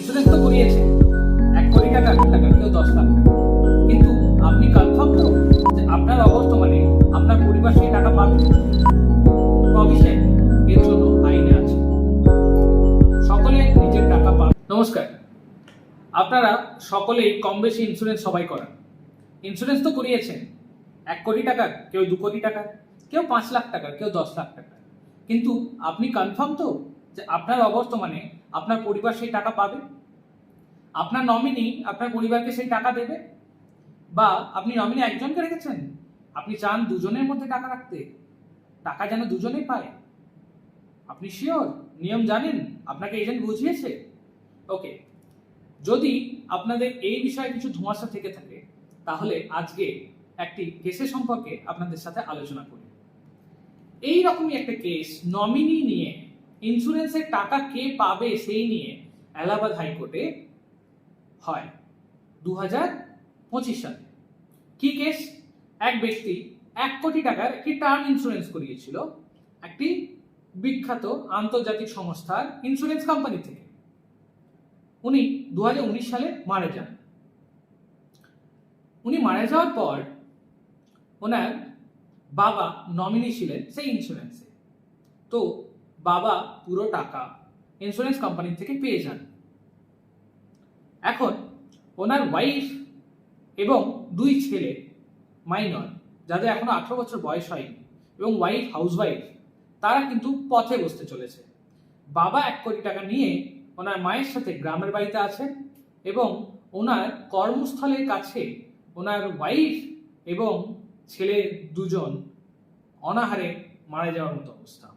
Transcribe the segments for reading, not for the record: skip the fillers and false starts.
Insurance তো করিয়েছেন 1 কোটি টাকা, কেউ 10 লাখ টাকা, কিন্তু আপনি কনফার্ম তো যে আপনার অবর্তমানে আপনার পরিবার সেই টাকা পাবে? প্রভিশন এর জন্য আইনে আছে, সকলে নিজের টাকা পাবে। নমস্কার, আপনারা সকলেই কম বেশি ইন্স্যুরেন্স সবাই করেন। ইন্স্যুরেন্স তো করিয়েছেন 1 কোটি টাকার, কেউ 2 কোটি টাকার, কেউ 5 লাখ টাকার, কেউ 10 লাখ টাকার, কিন্তু আপনি কনফার্ম তো যে আপনার অবর্তমানে আপনার পরিবার সেই টাকা পাবে? আপনার নমিনি আপনার পরিবারকে সেই টাকা দেবে? বা আপনি নমিনি একজনকে রেখেছেন, আপনি চান দুজনের মধ্যে টাকা রাখতে, টাকা যেন দুজনেই পায়? আপনি শিওর? নিয়ম জানেন? আপনাকে এজেন্ট বুঝিয়েছে? ওকে, যদি আপনাদের এই বিষয়ে কিছু ধোঁয়াশা থেকে থাকে তাহলে আজকে একটি কেসের সম্পর্কে আপনাদের সাথে আলোচনা করি। এই রকমই একটা কেস নমিনি নিয়ে, ইন্স্যুরেন্সের টাকা কে পাবে সেই নিয়ে এলাহাবাদ হাইকোর্টে হয় 2025 সালে। কি কেস? এক ব্যক্তি 1 কোটি টাকার একটি টার্ম ইন্স্যুরেন্স করিয়েছিল একটি বিখ্যাত আন্তর্জাতিক সংস্থার ইন্স্যুরেন্স কোম্পানি থেকে। উনি 2019 সালে মারা যান। উনি মারা যাওয়ার পর ওনার বাবা নমিনি ছিলেন সেই ইন্স্যুরেন্সে, তো বাবা পুরো টাকা ইন্স্যুরেন্স কোম্পানি থেকে পেয়ে যান। এখন ওনার ওয়াইফ এবং 2 ছেলে মাইনর, যাদের এখনো 18 বছর বয়স হয়নি, এবং ওয়াইফ হাউসওয়াইফ, তারা কিন্তু পথে বসতে চলেছে। বাবা 1 কোটি টাকা নিয়ে ওনার মায়ের সাথে গ্রামের বাড়িতে আছেন এবং ওনার কর্মস্থলের কাছে ওনার ওয়াইফ এবং ছেলে 2জন অনাহারে মারা যাওয়ার মতো অবস্থা।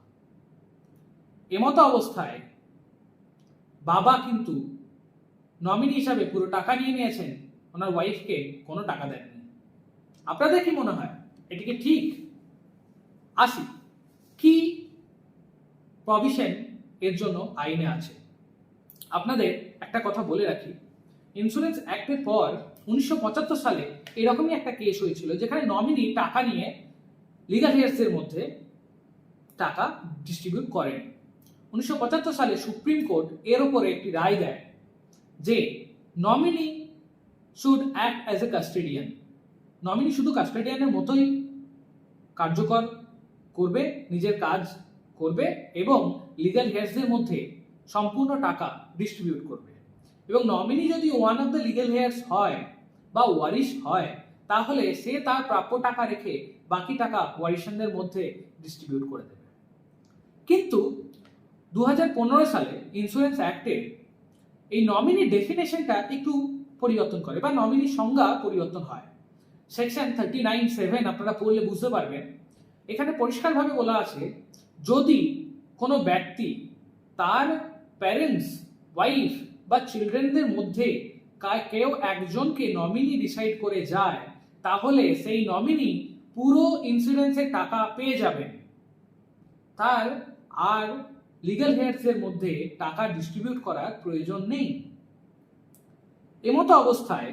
এমতো অবস্থায় বাবা কিন্তু নমিনি হিসাবে পুরো টাকা নিয়ে নিয়েছেন, ওনার ওয়াইফকে কোনো টাকা দেননি। আপনাদের কি মনে হয় এটি কি ঠিক? আসি, কি প্রভিশন এর জন্য আইনে আছে। আপনাদের একটা কথা বলে রাখি, ইন্স্যুরেন্স অ্যাক্টের পর 1975 সালে এরকমই একটা কেস হয়েছিল যেখানে নমিনি টাকা নিয়ে লিগাল হেয়ার্সের মধ্যে টাকা ডিস্ট্রিবিউট করেন। 1975 সালে সুপ্রিম কোর্ট এর উপরে একটি রায় দেয় যে nominee should act as a custodian. Nominee শুধু কাস্টোডিয়ানের মতোই কার্যকর করবে, নিজের কাজ করবে এবং লিগাল হেয়ার্সদের মধ্যে সম্পূর্ণ টাকা ডিস্ট্রিবিউট করবে। এবং নমিনি যদি one of the legal here's হয় বা ওয়ারিশ হয়, তাহলে সে তার প্রাপ্য টাকা রেখে বাকি টাকা ওয়ারিশানদের মধ্যে ডিস্ট্রিবিউট করে দেবে। কিন্তু 2015 সালে ইন্স্যুরেন্স অ্যাক্টে এই নমিনি ডেফিনেশনটা একটু পরিবর্তন করে বা নমিনি সংজ্ঞা পরিবর্তন হয়। সেকশন 39(7) আপনারা পড়লে বুঝতে পারবেন। এখানে পরিষ্কারভাবে বলা আছে, যদি কোনো ব্যক্তি তার প্যারেন্টস, ওয়াইফ বা চিলড্রেনদের মধ্যে কেউ একজনকে নমিনি ডিসাইড করে যায়, তাহলে সেই নমিনি পুরো ইন্স্যুরেন্সের টাকা পেয়ে যাবেন, তার আর লিগ্যাল হেয়ার্সের মধ্যে টাকা ডিস্ট্রিবিউট করার প্রয়োজন নেই। এমতো অবস্থায়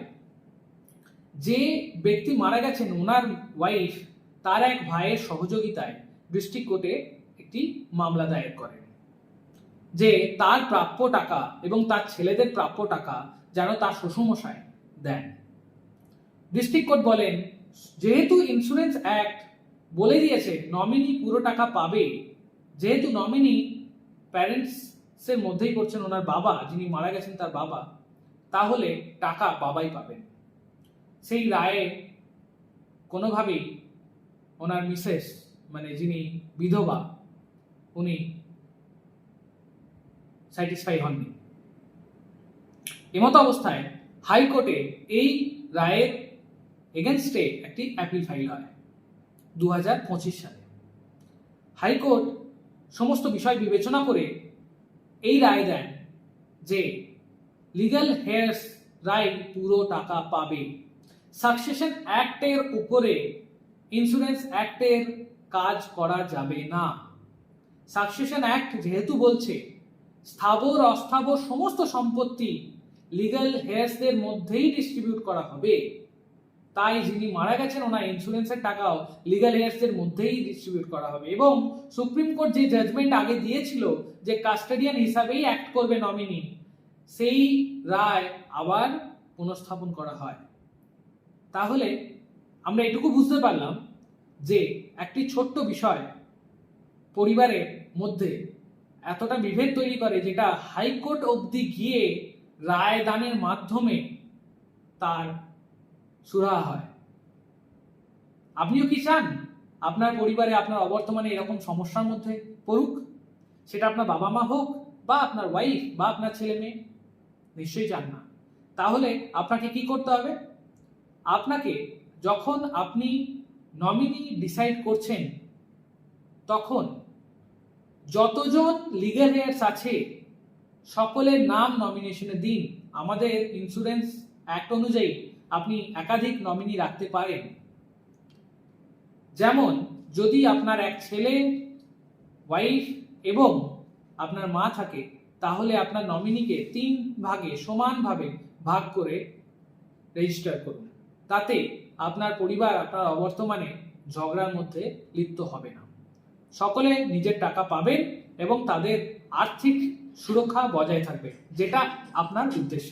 যে ব্যক্তি মারা গেছেন, ওনার ওয়াইফ তার এক ভাইয়ের সহযোগিতায় ডিস্ট্রিক্ট কোর্টে একটি মামলা দায়ের করেন যে তার প্রাপ্য টাকা এবং তার ছেলেদের প্রাপ্য টাকা যেন তার শ্বশুরমশাই দেন। ডিস্ট্রিক্ট কোর্ট বলেন, যেহেতু ইন্স্যুরেন্স অ্যাক্ট বলে দিয়েছে নমিনি পুরো টাকা পাবে, যেহেতু নমিনি প্যারেন্টসের মধ্যেই করছেন ওনার বাবা, যিনি মারা গেছেন তার বাবা, তাহলে টাকা বাবাই পাবেন। সেই রায়ে কোনোভাবেই ওনার মিসেস, মানে যিনি বিধবা, উনি স্যাটিসফাই হননি। এমতো অবস্থায় হাইকোর্টে এই রায়ের এগেনস্টে একটি অ্যাপিল ফাইল হয় 2025 সালে। হাইকোর্ট সমস্ত বিষয় বিবেচনা করে এই রায় দেন যে লিগ্যাল হেয়ার্স রাইট পুরো টাকা পাবে। সাকসেশন অ্যাক্টের উপরে ইন্স্যুরেন্স অ্যাক্টের কাজ করা যাবে না। সাকসেশন অ্যাক্ট যেহেতু বলছে স্থাবর অস্থাবর সমস্ত সম্পত্তি লিগ্যাল হেয়ার্সদের মধ্যেই ডিস্ট্রিবিউট করা হবে, তাই যিনি মারা গেছেন ওনার ইন্স্যুরেন্সের টাকাও লিগ্যাল হেয়ার্সদের মধ্যেই ডিস্ট্রিবিউট করা হবে। এবং সুপ্রিম কোর্ট যে জাজমেন্ট আগে দিয়েছিল যে কাস্টোডিয়ান হিসাবেই অ্যাক্ট করবে নমিনি, সেই রায় আবার পুনঃস্থাপন করা হয়। তাহলে আমরা এটুকু বুঝতে পারলাম যে একটি ছোট্ট বিষয় পরিবারের মধ্যে এতটা বিভেদ তৈরি করে, যেটা হাইকোর্ট অবধি গিয়ে রায় দানের মাধ্যমে তার সুরাহা হয়। আপনিও কি চান আপনার পরিবারে আপনার অবর্তমানে এরকম সমস্যার মধ্যে পড়ুক? সেটা আপনার বাবা মা হোক বা আপনার ওয়াইফ বা আপনার ছেলে মেয়ে? নিশ্চয়ই চান না। তাহলে আপনাকে কি করতে হবে? আপনাকে যখন আপনি নমিনি ডিসাইড করছেন, তখন যতজন লিগ্যাল হেয়ার্স আছে সকলের নাম নমিনেশনে দিন। আমাদের ইন্স্যুরেন্স অ্যাক্ট অনুযায়ী আপনি একাধিক নমিনি রাখতে পারেন। যেমন যদি আপনার এক ছেলে, ওয়াইফ এবং আপনার মা থাকে, তাহলে আপনার নমিনিকে 3 ভাগে সমানভাবে ভাগ করে রেজিস্টার করুন। তাতে আপনার পরিবার আপনার অবর্তমানে ঝগড়ার মধ্যে লিপ্ত হবে না। সকলে নিজের টাকা পাবেন এবং তাদের আর্থিক সুরক্ষা বজায় থাকবে, যেটা আপনার উদ্দেশ্য।